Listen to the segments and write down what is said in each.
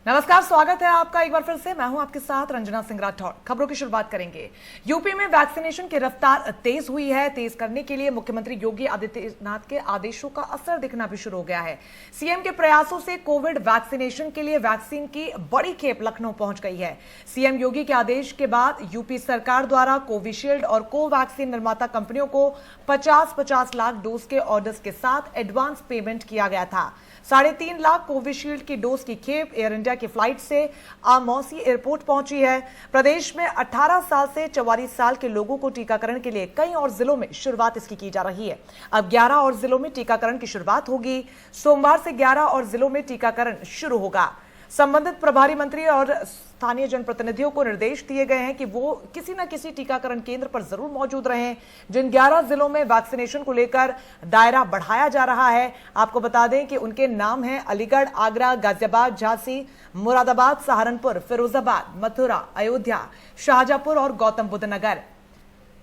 नमस्कार, स्वागत है आपका एक बार फिर से। मैं हूं आपके साथ रंजना सिंह राठौर। खबरों की शुरुआत करेंगे। यूपी में वैक्सीनेशन की रफ्तार तेज हुई है। तेज करने के लिए मुख्यमंत्री योगी आदित्यनाथ के आदेशों का असर दिखना भी शुरू हो गया है। सीएम के प्रयासों से कोविड वैक्सीनेशन के लिए वैक्सीन की बड़ी खेप लखनऊ पहुंच गई है। सीएम योगी के आदेश के बाद यूपी सरकार द्वारा कोविशील्ड और कोवैक्सीन निर्माता कंपनियों को 50-50 लाख डोज के ऑर्डर्स के साथ एडवांस पेमेंट किया गया था। 3.5 लाख कोविशील्ड की डोज की खेप एयर इंडिया की फ्लाइट से मौसी एयरपोर्ट पहुंची है। प्रदेश में 18 साल से 44 साल के लोगों को टीकाकरण के लिए कई और जिलों में शुरुआत इसकी की जा रही है। अब 11 और जिलों में टीकाकरण की शुरुआत होगी। सोमवार से 11 और जिलों में टीकाकरण शुरू होगा। संबंधित प्रभारी मंत्री और स्थानीय जनप्रतिनिधियों को निर्देश दिए गए हैं कि वो किसी न किसी टीकाकरण केंद्र पर जरूर मौजूद रहें। जिन 11 जिलों में वैक्सीनेशन को लेकर दायरा बढ़ाया जा रहा है, आपको बता दें कि उनके नाम हैं अलीगढ़, आगरा, गाजियाबाद, झांसी, मुरादाबाद, सहारनपुर, फिरोजाबाद, मथुरा, अयोध्या, शाहजहांपुर और गौतम बुद्ध नगर।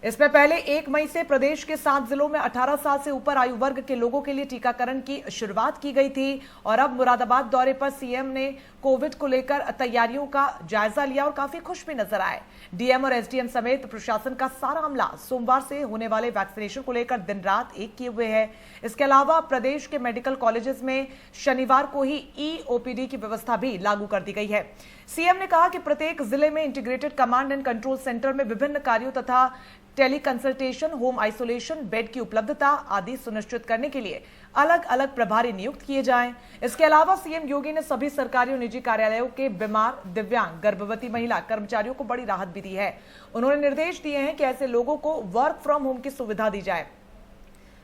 इसमें पहले 1 मई से प्रदेश के 7 जिलों में 18 साल से ऊपर आयु वर्ग के लोगों के लिए टीकाकरण की शुरुआत की गई थी। और अब मुरादाबाद दौरे पर सीएम ने कोविड को लेकर तैयारियों का जायजा लिया और काफी खुश भी नजर आए। डीएम और एसडीएम समेत प्रशासन का सारा अमला सोमवार से होने वाले वैक्सीनेशन को लेकर दिन रात एक किए हुए है। इसके अलावा प्रदेश के मेडिकल कॉलेजेस में शनिवार को ही ई-ओपीडी की व्यवस्था भी लागू कर दी गई है। सीएम ने कहा कि प्रत्येक जिले में integrated command and control centre में विभिन्न कार्यों तथा tele consultation, home isolation, bed की उपलब्धता आदि सुनिश्चित करने के लिए अलग अलग प्रभारी नियुक्त किए जाएं। इसके अलावा सीएम योगी ने सभी सरकारी और निजी कार्यालयों के बीमार, दिव्यांग, गर्भवती महिला कर्मचारियों को बड़ी राहत भी दी है। उन्होंने निर्देश दिए हैं कि ऐसे लोगों को वर्क फ्रॉम होम की सुविधा दी जाए।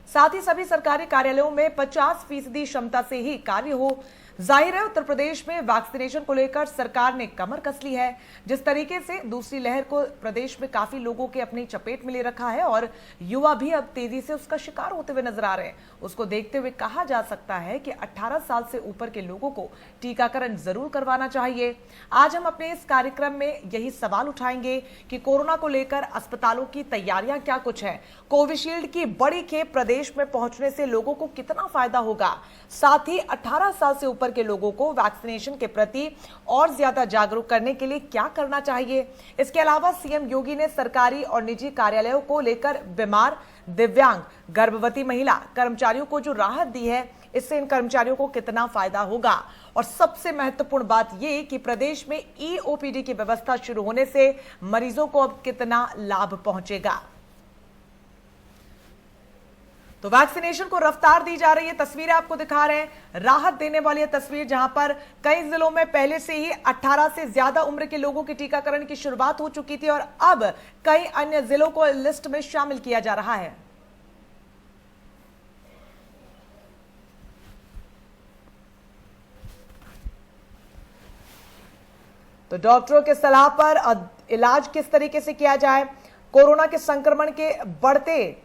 साथ ही सभी सरकारी कार्यालयों में 50% क्षमता से ही कार्य हो। जाहिर है, उत्तर प्रदेश में वैक्सीनेशन को लेकर सरकार ने कमर कस ली है। जिस तरीके से दूसरी लहर को प्रदेश में काफी लोगों के अपनी चपेट में ले रखा है और युवा भी अब तेजी से उसका शिकार होते हुए नजर आ रहे हैं, उसको देखते हुए कहा जा सकता है कि 18 साल से ऊपर के लोगों को टीकाकरण जरूर करवाना चाहिए। आज हम अपने इस कार्यक्रम में यही सवाल उठाएंगे कि कोरोना को लेकर अस्पतालों की तैयारियां क्या कुछ है, कोविशील्ड की बड़ी खेप प्रदेश में पहुंचने से लोगों को कितना फायदा होगा, साथ ही 18 साल से ऊपर के लोगों को वैक्सीनेशन के प्रति और ज्यादा जागरूक करने के लिए क्या करना चाहिए। इसके अलावा सीएम योगी ने सरकारी और निजी कार्यालयों को लेकर बीमार, दिव्यांग, गर्भवती महिला कर्मचारियों को जो राहत दी है, इससे इन कर्मचारियों को कितना फायदा होगा। और सबसे महत्वपूर्ण बात यह कि प्रदेश में ई-ओपीडी की व्यवस्था शुरू होने से मरीजों को अब कितना लाभ पहुंचेगा। तो वैक्सीनेशन को रफ्तार दी जा रही है। तस्वीरें आपको दिखा रहे हैं, राहत देने वाली है तस्वीर, जहां पर कई जिलों में पहले से ही 18 से ज्यादा उम्र के लोगों के टीकाकरण की शुरुआत हो चुकी थी और अब कई अन्य जिलों को लिस्ट में शामिल किया जा रहा है। तो डॉक्टरों के सलाह पर इलाज किस तरीके से किया जाए, कोरोना के संक्रमण के बढ़ते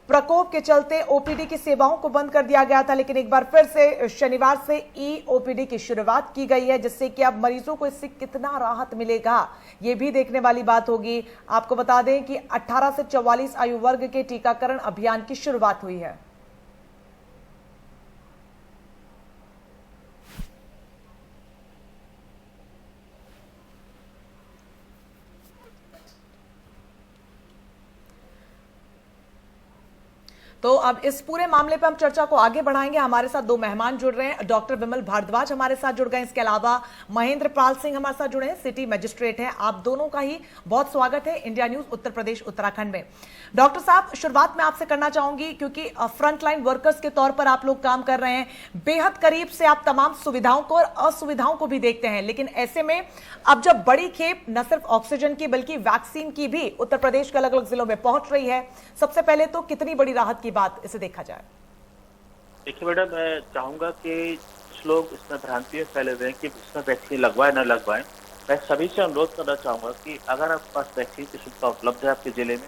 प्रकोप के चलते ओपीडी की सेवाओं को बंद कर दिया गया था, लेकिन एक बार फिर से शनिवार से ई-ओपीडी की शुरुआत की गई है, जिससे कि अब मरीजों को इससे कितना राहत मिलेगा ये भी देखने वाली बात होगी। आपको बता दें कि 18 से 44 आयु वर्ग के टीकाकरण अभियान की शुरुआत हुई है। तो अब इस पूरे मामले पर हम चर्चा को आगे बढ़ाएंगे। हमारे साथ 2 मेहमान जुड़ रहे हैं। डॉक्टर विमल भारद्वाज हमारे साथ जुड़ गए। इसके अलावा महेंद्र पाल सिंह हमारे साथ जुड़े हैं, सिटी मजिस्ट्रेट हैं। आप दोनों का ही बहुत स्वागत है इंडिया न्यूज उत्तर प्रदेश उत्तराखंड में। डॉक्टर साहब, शुरुआत में आपसे करना चाहूंगी क्योंकि फ्रंटलाइन वर्कर्स के तौर पर आप लोग काम कर रहे हैं, बेहद करीब से आप तमाम सुविधाओं को और असुविधाओं को भी देखते हैं, लेकिन ऐसे में अब जब बड़ी खेप न सिर्फ ऑक्सीजन की बल्कि वैक्सीन की भी उत्तर प्रदेश के अलग अलग जिलों में पहुंच रही है, सबसे पहले तो कितनी बड़ी राहत की बात इसे देखा जाए? देखिए मैडम, मैं चाहूंगा कि कुछ लोग इसमें भ्रांति में फैले हुए हैं कि इसमें वैक्सीन लगवाएं न लगवाएं। मैं सभी से अनुरोध करना चाहूंगा कि अगर आपके पास वैक्सीन की सुविधा उपलब्ध है आपके जिले में,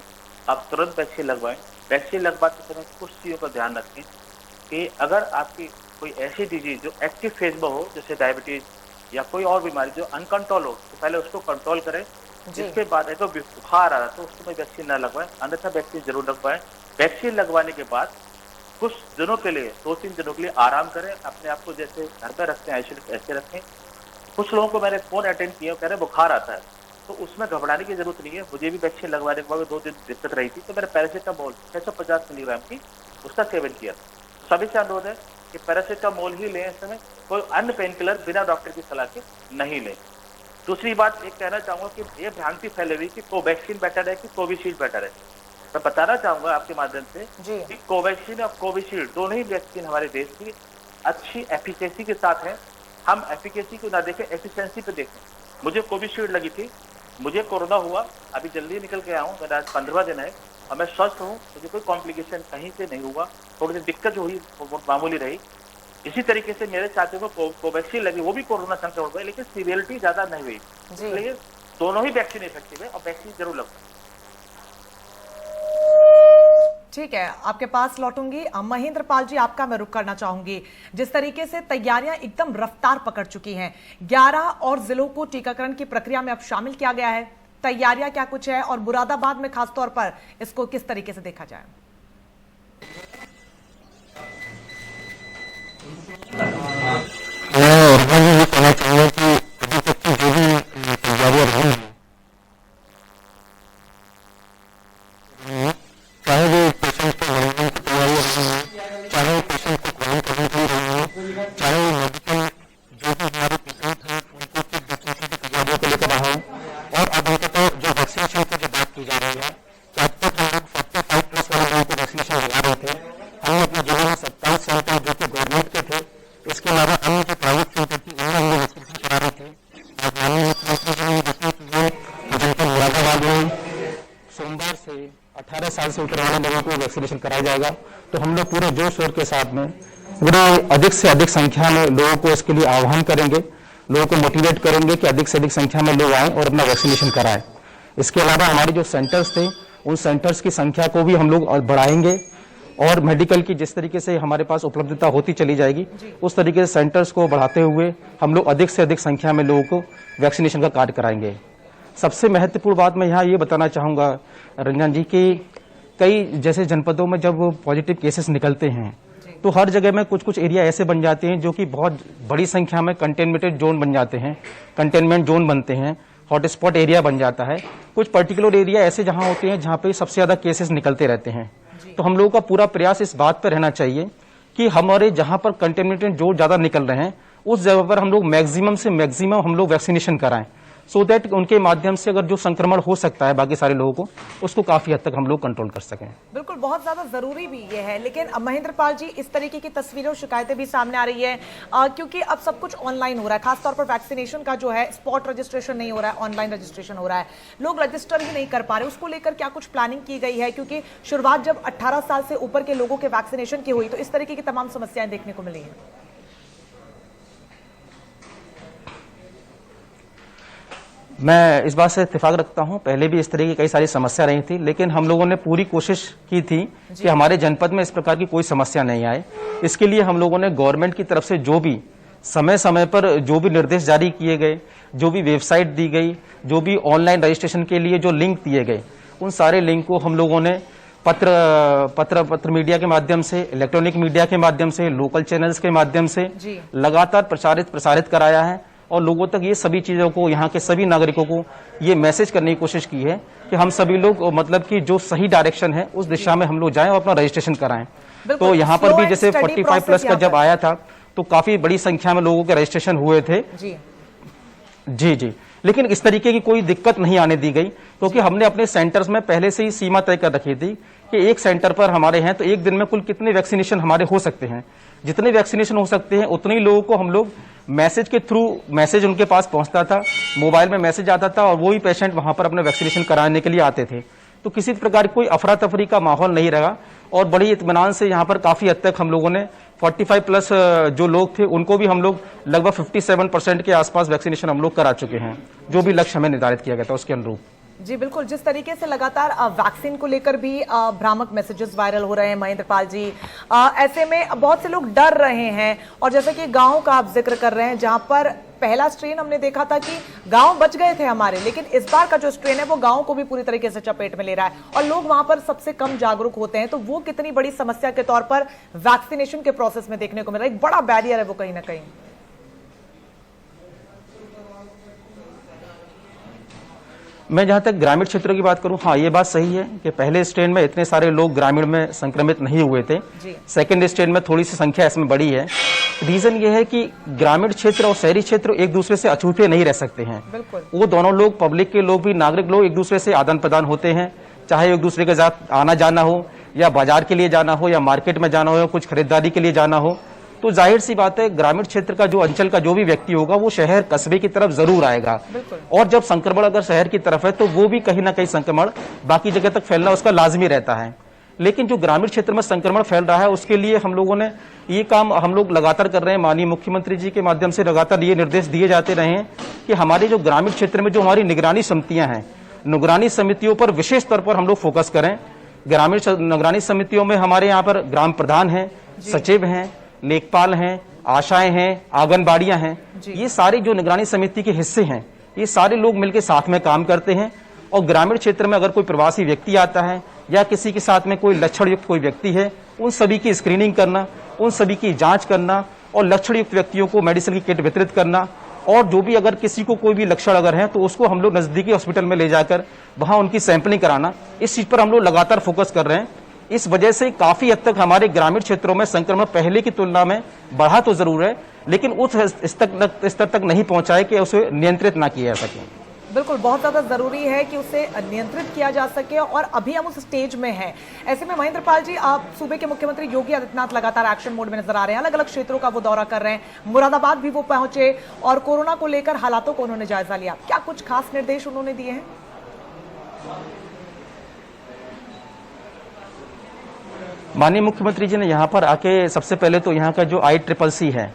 आप तुरंत वैक्सीन लगवाएं। वैक्सीन लगवाते समय कुछ चीज़ों का ध्यान रखें कि अगर आपकी कोई ऐसी डिजीज जो एक्टिव फेज में हो, जैसे डायबिटीज या कोई और बीमारी जो अनकंट्रोल हो, तो पहले उसको कंट्रोल करें। जिसके बाद है तो बुखार आ रहा है तो उसको वैक्सीन न लगवाएं, अन्यथा वैक्सीन जरूर लगवाएं। वैक्सीन लगवाने के बाद कुछ दिनों के लिए, 2-3 दिनों के लिए आराम करें, अपने आप को जैसे घर पर रखते हैं आइसोलेट ऐसे रखें। कुछ लोगों को मैंने फोन अटेंड किया, कह रहे बुखार आता है, तो उसमें घबराने की जरूरत नहीं है। मुझे भी वैक्सीन लगवाने के बाद 2 दिन दिक्कत रही थी, तो मैंने पैरासीटामोल 650 मिलीग्राम की उसका सेवन किया। सभी से अनुरोध है कि पैरासीटामोल ही लें, इस समय कोई अन्य पेन किलर बिना डॉक्टर की सलाह के नहीं लें। दूसरी बात एक कहना चाहूंगा कि ये भ्रांति फैले हुई कि कोवैक्सीन बेटर है कि कोविशील्ड बेटर है। मैं बताना चाहूंगा आपके माध्यम से कि कोवैक्सीन और कोविशील्ड दोनों ही वैक्सीन हमारे देश की अच्छी एफिकेसी के साथ है। हम एफिकेसी को ना देखें, एफिशिएंसी पे देखें। मुझे कोविशील्ड लगी थी, मुझे कोरोना हुआ, अभी जल्दी निकल के आया हूँ, मेरा आज 15वां दिन है और मैं स्वस्थ हूँ, मुझे कोई कॉम्प्लिकेशन कहीं से नहीं हुआ। थोड़ी सी दिक्कत जो हुई वो मामूली रही। इसी तरीके से मेरे साथियों को कोवैक्सीन लगी, वो भी कोरोना संक्रमण हुआ, लेकिन सीवियरिटी ज्यादा नहीं हुई। इसलिए दोनों ही वैक्सीन इफेक्टिव है और वैक्सीन जरूर लगवाएं। ठीक है, आपके पास लौटूंगी। महेंद्र पाल जी, आपका मैं रुख करना चाहूंगी। जिस तरीके से तैयारियां एकदम रफ्तार पकड़ चुकी हैं, 11 और जिलों को टीकाकरण की प्रक्रिया में अब शामिल किया गया है, तैयारियां क्या कुछ है और मुरादाबाद में खासतौर पर इसको किस तरीके से देखा जाए? ये कहना चाहिए कि अभी तक की जो भी तैयारियां रही हैं, चाहे वो पेशेंट को लड़ने की तैयारी रही है, चाहे पेशेंट को ग्रहण करने की रही है, चाहे मेडिकल जो भी हमारे पेशेंट हैं उनको किट वैक्सीनेशन की तैयारियों को लेकर रहा है। और अब अंततः जो वैक्सीनेशन की जो बात की जा रही है, आज तक हम लोग 45+ वाले लोगों को वैक्सीनेशन लगा रहे थे। हमने अपने जिले में 27 सेंटर जो कि गवर्नमेंट के थे, इसके अलावा अन्य जो प्राइवेट सेंटर थी उनमें हम लोग वैक्सीनेशन करा रहे थे। और माननीय मुख्यमंत्री जी ने घोषणा की है जनपद मुरादाबाद में सोमवार से 18 साल से ऊपर वाले लोगों को वैक्सीनेशन कराया जाएगा। तो हम लोग पूरे जोर शोर के साथ में पूरे अधिक से अधिक संख्या में लोगों को इसके लिए आह्वान करेंगे, लोगों को मोटिवेट करेंगे कि अधिक से अधिक संख्या में लोग आएं और अपना वैक्सीनेशन कराएं। इसके अलावा हमारे जो सेंटर्स थे उन सेंटर्स की संख्या को भी हम लोग बढ़ाएंगे और मेडिकल की जिस तरीके से हमारे पास उपलब्धता होती चली जाएगी उस तरीके से सेंटर्स को बढ़ाते हुए हम लोग अधिक से अधिक संख्या में लोगों को वैक्सीनेशन का कार्य कराएंगे। सबसे महत्वपूर्ण बात मैं यहाँ ये बताना चाहूंगा रंजन जी कि कई जैसे जनपदों में जब पॉजिटिव केसेस निकलते हैं तो हर जगह में कुछ कुछ एरिया ऐसे बन जाते हैं जो कि बहुत बड़ी संख्या में कंटेनमेंटेड जोन बन जाते हैं, कंटेनमेंट जोन बनते हैं, हॉटस्पॉट एरिया बन जाता है। कुछ पर्टिकुलर एरिया ऐसे जहां होते हैं जहां पे सबसे ज्यादा केसेस निकलते रहते हैं। तो हम लोगों का पूरा प्रयास इस बात पर रहना चाहिए कि हमारे जहां पर कंटेनमेंटेड जोन ज्यादा निकल रहे हैं उस जगह पर हम लोग मैक्सिमम से मैक्सिमम हम लोग वैक्सीनेशन कराएं, सो दैट उनके माध्यम से अगर जो संक्रमण हो सकता है बाकी सारे लोगों को उसको काफी हद तक हम लोग कंट्रोल कर सकें। बिल्कुल, बहुत ज्यादा जरूरी भी ये है। लेकिन महेंद्र पाल जी, इस तरीके की तस्वीरें और शिकायतें भी सामने आ रही है क्योंकि अब सब कुछ ऑनलाइन हो रहा है, खासतौर पर वैक्सीनेशन का जो है स्पॉट रजिस्ट्रेशन नहीं हो रहा है, ऑनलाइन रजिस्ट्रेशन हो रहा है, लोग रजिस्टर ही नहीं कर पा रहे। उसको लेकर क्या कुछ प्लानिंग की गई है? क्योंकि शुरुआत जब 18 साल से ऊपर के लोगों के वैक्सीनेशन की हुई तो इस तरीके की तमाम समस्याएं देखने को मिली है। मैं इस बात से इत्तेफाक रखता हूं, पहले भी इस तरह की कई सारी समस्या रही थी, लेकिन हम लोगों ने पूरी कोशिश की थी कि हमारे जनपद में इस प्रकार की कोई समस्या नहीं आए। इसके लिए हम लोगों ने गवर्नमेंट की तरफ से जो भी समय समय पर जो भी निर्देश जारी किए गए, जो भी वेबसाइट दी गई, जो भी ऑनलाइन रजिस्ट्रेशन के लिए जो लिंक दिए गए, उन सारे लिंक को हम लोगों ने पत्र मीडिया के माध्यम से, इलेक्ट्रॉनिक मीडिया के माध्यम से, लोकल चैनल्स के माध्यम से लगातार प्रसारित कराया है और लोगों तक ये सभी चीजों को, यहाँ के सभी नागरिकों को ये मैसेज करने की कोशिश की है कि हम सभी लोग मतलब कि जो सही डायरेक्शन है उस दिशा में हम लोग जाएं और अपना रजिस्ट्रेशन कराएं। तो यहाँ पर भी जैसे 45+ का जब आया था तो काफी बड़ी संख्या में लोगों के रजिस्ट्रेशन हुए थे। जी, लेकिन इस तरीके की कोई दिक्कत नहीं आने दी गई क्योंकि हमने अपने सेंटर्स में पहले से ही सीमा तय कर रखी थी कि एक सेंटर पर हमारे हैं तो एक दिन में कुल कितने वैक्सीनेशन हमारे हो सकते हैं। जितने वैक्सीनेशन हो सकते हैं उतने ही लोगों को हम लोग मैसेज के थ्रू, मैसेज उनके पास पहुंचता था, मोबाइल में मैसेज आता था और वो ही पेशेंट वहां पर अपने वैक्सीनेशन कराने के लिए आते थे। तो किसी प्रकार कोई अफरा तफरी का माहौल नहीं रहा और बड़ी इत्मीनान से यहाँ पर काफी हद तक हम लोगों ने 45+ जो लोग थे उनको भी हम लोग लगभग 57% के आसपास वैक्सीनेशन हम लोग करा चुके हैं, जो भी लक्ष्य हमें निर्धारित किया गया था उसके अनुरूप। जी बिल्कुल, जिस तरीके से लगातार वैक्सीन को लेकर भी भ्रामक मैसेजेस वायरल हो रहे हैं महेंद्र पाल जी, ऐसे में बहुत से लोग डर रहे हैं और जैसे कि गांव का आप जिक्र कर रहे हैं जहां पर पहला स्ट्रेन हमने देखा था कि गांव बच गए थे हमारे, लेकिन इस बार का जो स्ट्रेन है वो गांव को भी पूरी तरीके से चपेट में ले रहा है और लोग वहां पर सबसे कम जागरूक होते हैं। तो वो कितनी बड़ी समस्या के तौर पर वैक्सीनेशन के प्रोसेस में देखने को मिल रहा है, एक बड़ा बैरियर है वो कहीं ना कहीं। मैं जहां तक ग्रामीण क्षेत्रों की बात करूं, हाँ ये बात सही है कि पहले स्ट्रेन में इतने सारे लोग ग्रामीण में संक्रमित नहीं हुए थे। सेकंड स्ट्रेन में थोड़ी सी संख्या इसमें बढ़ी है। रीजन ये है कि ग्रामीण क्षेत्र और शहरी क्षेत्र एक दूसरे से अछूते नहीं रह सकते हैं। वो दोनों लोग, पब्लिक के लोग भी, नागरिक लोग एक दूसरे से आदान प्रदान होते हैं, चाहे एक दूसरे के साथ आना जाना हो, या बाजार के लिए जाना हो, या मार्केट में जाना हो, या कुछ खरीदारी के लिए जाना हो। तो जाहिर सी बात है ग्रामीण क्षेत्र का जो अंचल का जो भी व्यक्ति होगा वो शहर कस्बे की तरफ जरूर आएगा, और जब संक्रमण अगर शहर की तरफ है तो वो भी कहीं ना कहीं संक्रमण बाकी जगह तक फैलना उसका लाजमी रहता है। लेकिन जो ग्रामीण क्षेत्र में संक्रमण फैल रहा है उसके लिए हम लोगों ने ये काम हम लोग लगातार कर रहे हैं। माननीय मुख्यमंत्री जी के माध्यम से लगातार ये निर्देश दिए जाते रहे हैं कि हमारे जो ग्रामीण क्षेत्र में जो हमारी निगरानी समितियां हैं, निगरानी समितियों पर विशेष तौर पर हम लोग फोकस करें। ग्रामीण निगरानी समितियों में हमारे यहाँ पर ग्राम प्रधान हैं, सचिव हैं, लेखपाल हैं, आशाएं हैं, आंगनबाड़ियां हैं, ये सारे जो निगरानी समिति के हिस्से हैं, ये सारे लोग मिलकर साथ में काम करते हैं। और ग्रामीण क्षेत्र में अगर कोई प्रवासी व्यक्ति आता है या किसी के साथ में कोई लक्षण युक्त कोई व्यक्ति है, उन सभी की स्क्रीनिंग करना, उन सभी की जांच करना, और लक्षण युक्त व्यक्तियों को मेडिसिन की किट वितरित करना, और जो भी अगर किसी को कोई भी लक्षण अगर है तो उसको हम लोग नजदीकी हॉस्पिटल में ले जाकर वहां उनकी सैंपलिंग कराना, इस चीज पर हम लोग लगातार फोकस कर रहे हैं। इस वजह से काफी हद तक हमारे ग्रामीण क्षेत्रों में संक्रमण पहले की तुलना में बढ़ा तो जरूर है, लेकिन उस स्तर तक नहीं पहुंचा है कि उसे नियंत्रित ना किया जा सके। बिल्कुल, बहुत ज्यादा जरूरी है कि उसे नियंत्रित किया जा सके, और अभी हम उस स्टेज में हैं। ऐसे में महेंद्र पाल जी, आप सूबे के मुख्यमंत्री योगी आदित्यनाथ लगातार एक्शन मोड में नजर आ रहे हैं, अलग अलग क्षेत्रों का वो दौरा कर रहे हैं, मुरादाबाद भी वो पहुंचे और कोरोना को लेकर हालातों को उन्होंने जायजा लिया। क्या कुछ खास निर्देश उन्होंने दिए हैं? माननीय मुख्यमंत्री जी ने यहाँ पर आके सबसे पहले तो यहाँ का जो ICCC है,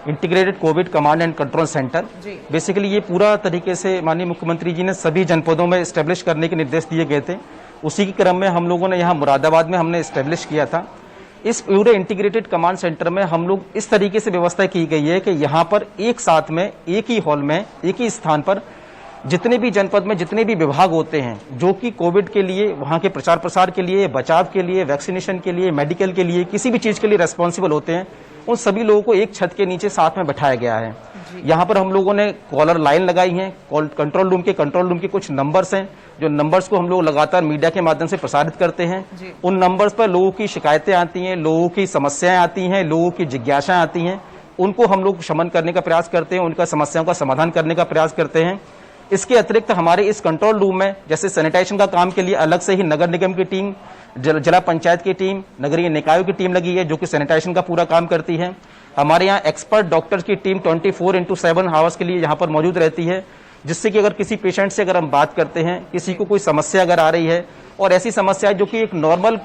integrated Covid command and control centre, basically ये पूरा तरीके से माननीय मुख्यमंत्री जी ने सभी जनपदों में एस्टेब्लिश करने के निर्देश दिए गए थे। उसी के क्रम में हम लोगों ने यहाँ मुरादाबाद में हमने एस्टेब्लिश किया था। इस पूरे इंटीग्रेटेड कमांड सेंटर में हम लोग इस तरीके से व्यवस्था की गई है कि यहाँ पर एक साथ में, एक ही हॉल में, एक ही स्थान पर जितने भी जनपद में जितने भी विभाग होते हैं जो कि कोविड के लिए, वहां के प्रचार प्रसार के लिए, बचाव के लिए, वैक्सीनेशन के लिए, मेडिकल के लिए, किसी भी चीज के लिए रेस्पॉन्सिबल होते हैं, उन सभी लोगों को एक छत के नीचे साथ में बैठाया गया है। यहाँ पर हम लोगों ने कॉलर लाइन लगाई है। कंट्रोल रूम के कुछ नंबर्स हैं, जो नंबर्स को हम लोग लगातार मीडिया के माध्यम से प्रसारित करते हैं। उन नंबर्स पर लोगों की शिकायतें आती हैं, लोगों की समस्याएं आती हैं, लोगों की जिज्ञासाएं आती हैं, उनको हम लोग शमन करने का प्रयास करते हैं, उनका समस्याओं का समाधान करने का प्रयास करते हैं। इसके अतिरिक्त हमारे इस कंट्रोल रूम में जैसे सैनिटाइजेशन का काम के लिए अलग से ही नगर निगम की टीम, जिला पंचायत की टीम, नगरीय निकायों की टीम लगी है जो कि सैनिटाइजेशन का पूरा काम करती है। हमारे यहाँ एक्सपर्ट डॉक्टर्स की टीम 24/7 आवर्स के लिए यहाँ पर मौजूद रहती है, जिससे कि अगर किसी पेशेंट से अगर हम बात करते हैं, किसी को कोई समस्या अगर आ रही है, और ऐसी समस्या है जो कि एक नॉर्मल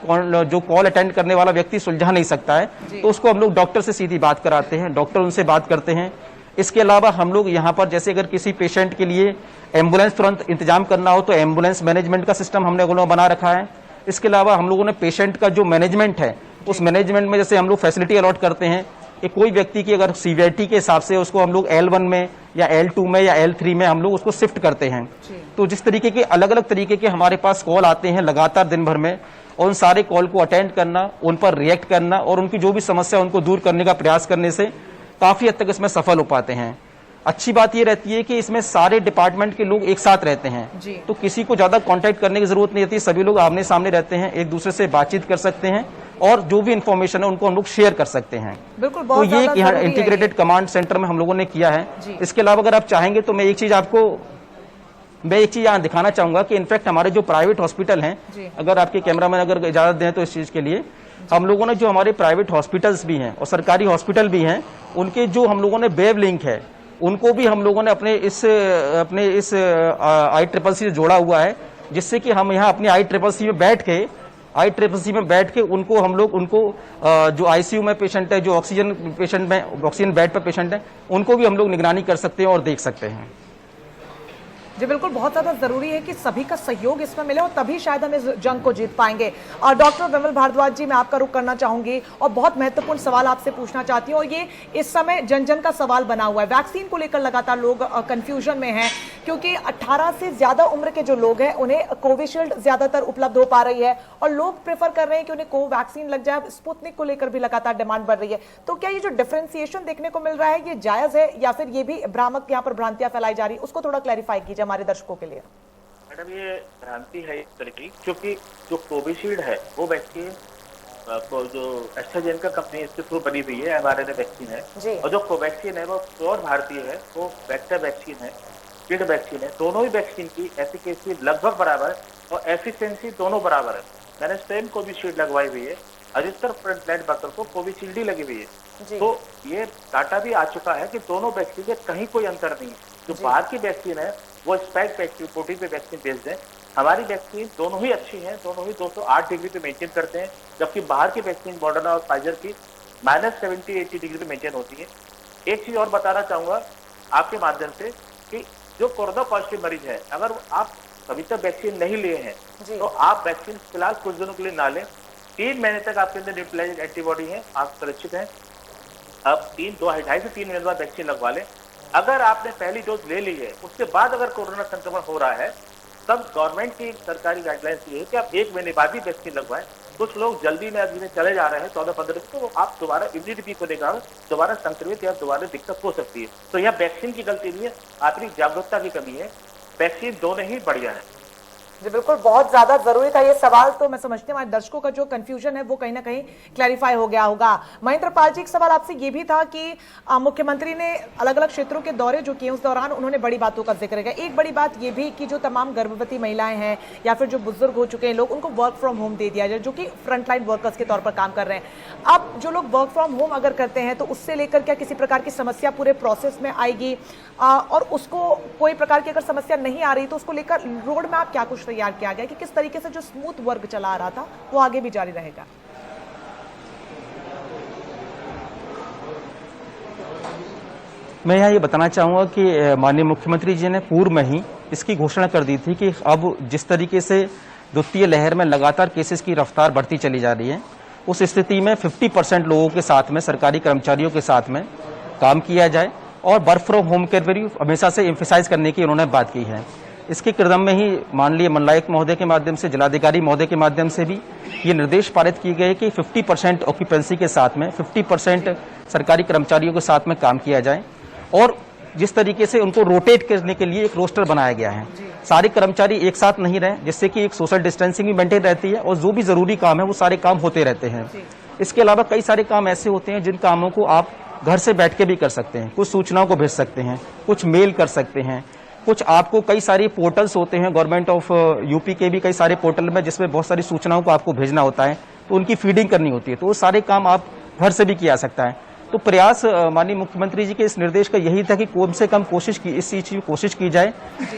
जो कॉल अटेंड करने वाला व्यक्ति सुलझा नहीं सकता है, तो उसको हम लोग डॉक्टर से सीधी बात कराते हैं, डॉक्टर उनसे बात करते हैं। इसके अलावा हम लोग यहाँ पर जैसे अगर किसी पेशेंट के लिए एम्बुलेंस तुरंत इंतजाम करना हो तो एम्बुलेंस मैनेजमेंट का सिस्टम हमने लोगों ने बना रखा है। इसके अलावा हम लोगों ने पेशेंट का जो मैनेजमेंट है, उस मैनेजमेंट में जैसे हम लोग फैसिलिटी अलॉट करते हैं कि कोई व्यक्ति की अगर सीवियरिटी के हिसाब से उसको हम लोग L1 में या L2 में या L3 में हम लोग उसको शिफ्ट करते हैं। तो जिस तरीके के अलग अलग तरीके के हमारे पास कॉल आते हैं लगातार दिन भर में, और उन सारे कॉल को अटेंड करना, उन पर रिएक्ट करना और उनकी जो भी समस्या उनको दूर करने का प्रयास करने से काफी हद तक इसमें सफल हो पाते हैं। अच्छी बात ये रहती है कि इसमें सारे डिपार्टमेंट के लोग एक साथ रहते हैं, तो किसी को ज्यादा कांटेक्ट करने की जरूरत नहीं रहती, सभी लोग आमने सामने रहते हैं, एक दूसरे से बातचीत कर सकते हैं और जो भी इंफॉर्मेशन है उनको हम लोग शेयर कर सकते हैं। बिल्कुल, तो ये यहाँ इंटीग्रेटेड कमांड सेंटर में हम लोगों ने किया है। इसके अलावा अगर आप चाहेंगे तो मैं एक चीज यहाँ दिखाना चाहूंगा कि इनफैक्ट हमारे जो प्राइवेट हॉस्पिटल हैं, अगर आपके कैमरामैन अगर इजाजत दें तो इस चीज के लिए, हम लोगों ने जो हमारे प्राइवेट हॉस्पिटल्स भी हैं और सरकारी हॉस्पिटल भी हैं, उनके जो हम लोगों ने वेब लिंक है उनको भी हम लोगों ने अपने इस ICCC से जोड़ा हुआ है, जिससे कि हम यहाँ अपने ICCC में बैठ के उनको हम लोग जो ICU में पेशेंट है, जो ऑक्सीजन बेड पर पेशेंट है, उनको भी हम लोग निगरानी कर सकते हैं और देख सकते हैं। जी बिल्कुल, बहुत ज्यादा जरूरी है कि सभी का सहयोग इसमें मिले और तभी शायद हम इस जंग को जीत पाएंगे। और डॉक्टर विमल भारद्वाज जी, मैं आपका रुख करना चाहूंगी और बहुत महत्वपूर्ण सवाल आपसे पूछना चाहती हूँ, और ये इस समय जन जन का सवाल बना हुआ है। वैक्सीन को लेकर लगातार लोग कंफ्यूजन में हैं, क्योंकि 18 से ज्यादा उम्र के जो लोग हैं उन्हें कोविशील्ड ज्यादातर उपलब्ध हो पा रही है और लोग प्रेफर कर रहे हैं कि उन्हें कोवैक्सीन लग जाए। स्पुतनिक को लेकर भी लगातार डिमांड बढ़ रही है। तो क्या ये जो डिफरेंशिएशन देखने को मिल रहा है, ये जायज है या फिर ये भी भ्रामक यहाँ पर भ्रांतियां फैलाई जा रही है? उसको थोड़ा क्लैरिफाई कीजिए हमारे दर्शकों के लिए। मैडम ये भ्रांति है इस तरह की, क्योंकि जो कोविशील्ड है वो वैक्सीन जो एस्ट्राजेनेका कंपनी इसके थ्रू बनी हुई है, mRNA वैक्सीन है, और जो कोवैक्सीन है वो प्योर भारतीय है, वो वेक्टर वैक्सीन है, किड वैक्सीन है। दोनों ही वैक्सीन की एफिकेसी लगभग बराबर है और एफिशिएंसी दोनों बराबर है। मैंने सेम कोविशील्ड लगवाई हुई है, अधिकतर फ्रंटलाइन वर्कर को कोविशील्ड ही लगी हुई है। तो ये डाटा भी आ चुका है कि दोनों वैक्सीन के कहीं कोई अंतर नहीं है। जो बाहर की वैक्सीन है वो स्पाइक वैक्सीन प्रोटीन पे वैक्सीन बेस्ड है, हमारी वैक्सीन दोनों ही अच्छी हैं, दोनों ही 208 डिग्री पे मेंटेन करते हैं, जबकि बाहर की वैक्सीन मॉडर्ना और फाइजर की -70-80 डिग्री पे मेंटेन होती है। एक चीज और बताना चाहूंगा आपके माध्यम से कि जो कोरोना पॉजिटिव मरीज है, अगर आप अभी तक वैक्सीन नहीं लिए हैं तो आप वैक्सीन फिलहाल कुछ दिनों के लिए ना लें। 3 महीने तक आपके अंदर न्यूट्रलाइज एंटीबॉडी है, आप सुरक्षित हैं। अब 2.5 से 3 महीने बाद वैक्सीन लगवा लें। अगर आपने पहली डोज ले ली है, उसके बाद अगर कोरोना संक्रमण हो रहा है, तब गवर्नमेंट की सरकारी गाइडलाइंस ये है कि आप 1 महीने बाद ही वैक्सीन लगवाएं। कुछ लोग जल्दी में अभी चले जा रहे हैं 14-15 दिन, तो आप दोबारा इम्यूनिटी वीक होने का दोबारा संक्रमित या दोबारा दिक्कत हो सकती है। तो यह वैक्सीन की गलती नहीं है, आपकी जागरूकता की कमी है। वैक्सीन दोनों ही बढ़िया है। जी बिल्कुल, बहुत ज्यादा जरूरी था ये सवाल। तो मैं समझती हूँ हमारे दर्शकों का जो कंफ्यूजन है वो कहीं ना कहीं क्लैरिफाई हो गया होगा। महेंद्र पाल जी, एक सवाल आपसे ये भी था कि मुख्यमंत्री ने अलग अलग क्षेत्रों के दौरे जो किए उस दौरान उन्होंने बड़ी बातों का जिक्र किया। एक बड़ी बात ये भी कि जो तमाम गर्भवती महिलाएं हैं या फिर जो बुजुर्ग हो चुके हैं लोग, उनको वर्क फ्रॉम होम दे दिया जाए, जो कि फ्रंटलाइन वर्कर्स के तौर पर काम कर रहे हैं। अब जो लोग वर्क फ्रॉम होम अगर करते हैं तो उससे लेकर क्या किसी प्रकार की समस्या पूरे प्रोसेस में आएगी, और उसको कोई प्रकार की अगर समस्या नहीं आ रही तो उसको लेकर रोड मैप क्या कुछ तैयार किया गया कि किस तरीके से जो स्मूथ वर्क चला आ रहा था वो आगे भी जारी रहेगा? मैं यहाँ ये बताना चाहूँगा कि माननीय मुख्यमंत्री जी ने पूर्व में ही इसकी घोषणा कर दी थी कि अब जिस तरीके से द्वितीय लहर में लगातार केसेस की रफ्तार बढ़ती चली जा रही है, उस स्थिति में 50% लोगों के साथ में, सरकारी कर्मचारियों के साथ में काम किया जाए और वर्क फ्रॉम होम के भी हमेशा से एम्फेसाइज करने की उन्होंने बात की है। इसके क्रम में ही माननीय मंडलायुक्त महोदय के माध्यम से, जिलाधिकारी महोदय के माध्यम से भी ये निर्देश पारित किए गए कि 50% ऑक्यूपेंसी के साथ में 50% सरकारी कर्मचारियों के साथ में काम किया जाए और जिस तरीके से उनको रोटेट करने के लिए एक रोस्टर बनाया गया है। सारे कर्मचारी एक साथ नहीं रहे, जिससे कि एक सोशल डिस्टेंसिंग भी मेंटेन रहती है और जो भी जरूरी काम है वो सारे काम होते रहते हैं। इसके अलावा कई सारे काम ऐसे होते हैं जिन कामों को आप घर से बैठ के भी कर सकते हैं। कुछ सूचनाओं को भेज सकते हैं, कुछ मेल कर सकते हैं, कुछ आपको कई सारे पोर्टल्स होते हैं गवर्नमेंट ऑफ यूपी के भी कई सारे पोर्टल में, जिसमें बहुत सारी सूचनाओं को आपको भेजना होता है, तो उनकी फीडिंग करनी होती है, तो वो सारे काम आप घर से भी किया सकता है। तो प्रयास माननीय मुख्यमंत्री जी के इस निर्देश का यही था कि कम से कम इस चीज की कोशिश की जाए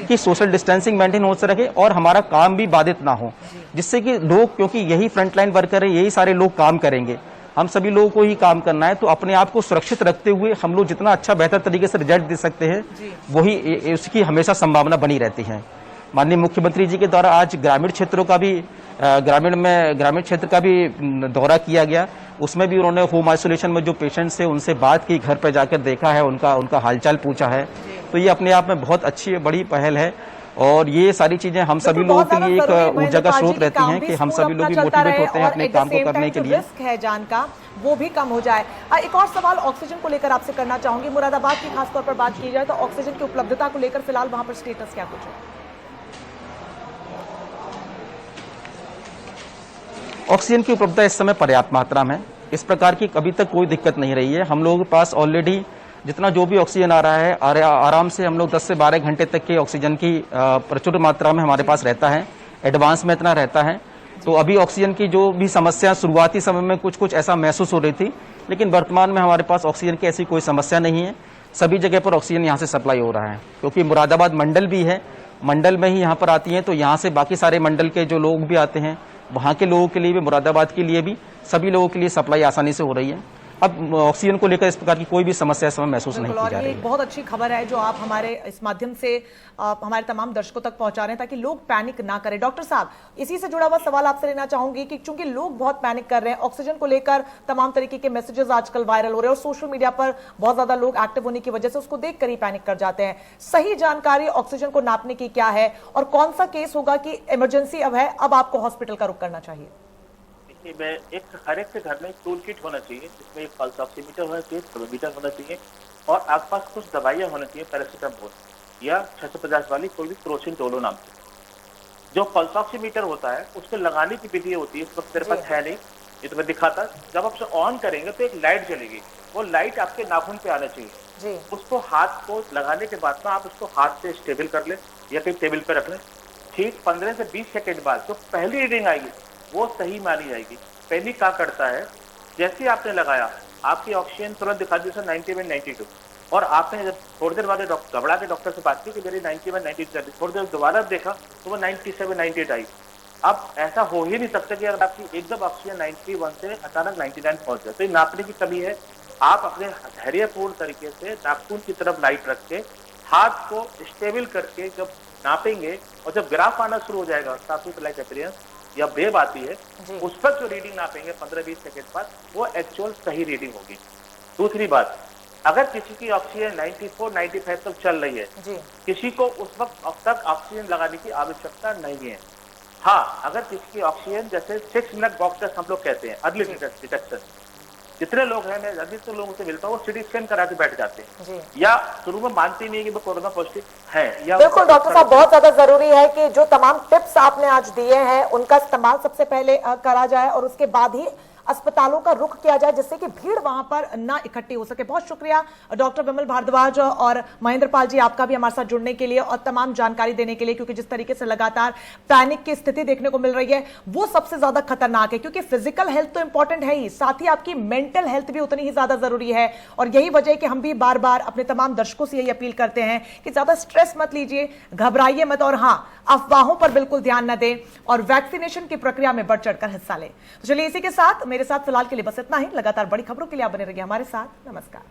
कि सोशल डिस्टेंसिंग मेंटेन हो सके और हमारा काम भी बाधित ना हो, जिससे कि लोग, क्योंकि यही फ्रंटलाइन वर्कर है, यही सारे लोग काम करेंगे, हम सभी लोगों को ही काम करना है, तो अपने आप को सुरक्षित रखते हुए हम लोग जितना अच्छा बेहतर तरीके से रिजल्ट दे सकते हैं वही उसकी हमेशा संभावना बनी रहती है। माननीय मुख्यमंत्री जी के द्वारा आज ग्रामीण क्षेत्रों का भी ग्रामीण क्षेत्र का भी दौरा किया गया, उसमें भी उन्होंने होम आइसोलेशन में जो पेशेंट्स है उनसे बात की, घर पर जाकर देखा है, उनका हालचाल पूछा है। तो ये अपने आप में बहुत अच्छी बड़ी पहल है और ये सारी चीजें हम सभी लोगों के लिए एक ऊर्जा का स्रोत रहती हैं कि हम सभी लोग भी मोटिवेट होते हैं अपने काम को करने के लिए। रिस्क है जान का वो भी कम हो जाए। एक और सवाल ऑक्सीजन को लेकर आपसे करना चाहूंगी। मुरादाबाद की खासतौर पर बात की जाए तो ऑक्सीजन की उपलब्धता को लेकर फिलहाल वहां पर स्टेटस क्या कुछ है? ऑक्सीजन की उपलब्धता इस समय पर्याप्त मात्रा में, इस प्रकार की अभी तक कोई दिक्कत नहीं रही है। हम लोगों के पास ऑलरेडी जितना जो भी ऑक्सीजन आ रहा है, आराम से हम लोग 10 से 12 घंटे तक के ऑक्सीजन की प्रचुर मात्रा में हमारे पास रहता है, एडवांस में इतना रहता है। तो अभी ऑक्सीजन की जो भी समस्या शुरुआती समय में कुछ ऐसा महसूस हो रही थी, लेकिन वर्तमान में हमारे पास ऑक्सीजन की ऐसी कोई समस्या नहीं है। सभी जगह पर ऑक्सीजन यहाँ से सप्लाई हो रहा है, क्योंकि मुरादाबाद मंडल भी है, मंडल में ही यहाँ पर आती है, तो यहाँ से बाकी सारे मंडल के जो लोग भी आते हैं, वहाँ के लोगों के लिए भी, मुरादाबाद के लिए भी, सभी लोगों के लिए सप्लाई आसानी से हो रही है। अब ऑक्सीजन को लेकर इस प्रकार की कोई भी समस्या इस समय महसूस नहीं की जा रही है। एक बहुत अच्छी खबर है जो आप हमारे इस माध्यम से हमारे तमाम दर्शकों तक पहुंचा रहे हैं ताकि लोग पैनिक ना करें। डॉक्टर साहब, इसी से जुड़ा हुआ सवाल आपसे लेना चाहूंगी कि चूंकि लोग बहुत पैनिक कर रहे हैं, ऑक्सीजन को लेकर तमाम तरीके के मैसेजेस आजकल वायरल हो रहे हैं और सोशल मीडिया पर बहुत ज्यादा लोग एक्टिव होने की वजह से उसको देखकर ही पैनिक कर जाते हैं। सही जानकारी ऑक्सीजन को नापने की क्या है और कौन सा केस होगा कि इमरजेंसी अब है, अब आपको हॉस्पिटल का रुख करना चाहिए? हर एक के घर में टूल किट होना चाहिए, जिसमें एक पल्स ऑक्सीमीटर होना चाहिए, थर्मोमीटर होना चाहिए और आसपास कुछ दवाइयां होनी चाहिए, पैरासीटामोल या 650 वाली कोई भी क्रोसिन डोलो नाम की। जो पल्स ऑक्सीमीटर होता है उसको लगाने की विधि होती है, इस वक्त मेरे पास है नहीं, ये तो मैं दिखाता। जब आप उसे ऑन करेंगे तो एक लाइट जलेगी, वो लाइट आपके नाखून पे आना चाहिए जी। उसको हाथ को लगाने के बाद में आप उसको हाथ से स्टेबल कर ले या कहीं टेबल पे रख लें। ठीक 15 से 20 सेकंड बाद जो पहली रीडिंग आएगी वो सही मानी जाएगी। पहली क्या करता है, जैसे आपने लगाया आपकी ऑक्सीजन तुरंत दिखा दी 91 92, और आपने जब थोड़ी देर बाद घबरा के डॉक्टर से बात की कि मेरी 91 92, थोड़ी देर दोबारा देखा तो वो 97 98 आई। अब ऐसा हो ही नहीं सकता कि अगर आपकी एकदम ऑक्सीजन 91 से अचानक 99 पहुंच जाए, तो ये नापने की कमी है। आप अपने धैर्यपूर्ण तरीके से नाखून की तरफ लाइट रख के हाथ को स्टेबल करके जब नापेंगे और जब ग्राफ आना शुरू हो जाएगा, साफ लाइक अपीयरेंस या वेव आती है, उस पर जो रीडिंग नापेंगे 15-20 सेकंड बाद वो एक्चुअल सही रीडिंग होगी। दूसरी बात, अगर किसी की ऑक्सीजन 94-95 तक चल रही है, किसी को उस वक्त अब तक ऑक्सीजन लगाने की आवश्यकता नहीं है। हाँ, अगर किसी की ऑक्सीजन जैसे 6 मिनट बॉक्स टेस्ट हम लोग कहते हैं, अर्ली डिटेक्शन, जितने लोग हैं, मैं अधिकतर लोगों से मिलता हूँ, वो सिटी स्कैन करा के बैठ जाते हैं या शुरू में मानते नहीं है कि वो कोरोना पॉजिटिव है। या बिल्कुल डॉक्टर साहब, बहुत ज्यादा जरूरी है कि जो तमाम टिप्स आपने आज दिए हैं उनका इस्तेमाल सबसे पहले करा जाए और उसके बाद ही अस्पतालों का रुख किया जाए, जिससे कि भीड़ वहां पर ना इकट्ठी हो सके। बहुत शुक्रिया डॉक्टर विमल भारद्वाज और महेंद्र पाल जी, आपका भी हमारे साथ जुड़ने के लिए और तमाम जानकारी देने के लिए, क्योंकि जिस तरीके से लगातार पैनिक की स्थिति देखने को मिल रही है वो सबसे ज्यादा खतरनाक है, क्योंकि फिजिकल हेल्थ तो इंपॉर्टेंट है ही, साथ ही आपकी मेंटल हेल्थ भी उतनी ही ज्यादा जरूरी है। और यही वजह है कि हम भी बार बार अपने तमाम दर्शकों से यही अपील करते हैं कि ज्यादा स्ट्रेस मत लीजिए, घबराइए मत, और हाँ, अफवाहों पर बिल्कुल ध्यान न दें और वैक्सीनेशन की प्रक्रिया में बढ़ चढ़कर हिस्सा लें। तो चलिए, इसी के साथ मेरे साथ फिलहाल के लिए बस इतना ही। लगातार बड़ी खबरों के लिए आप बने रहिए हमारे साथ। नमस्कार।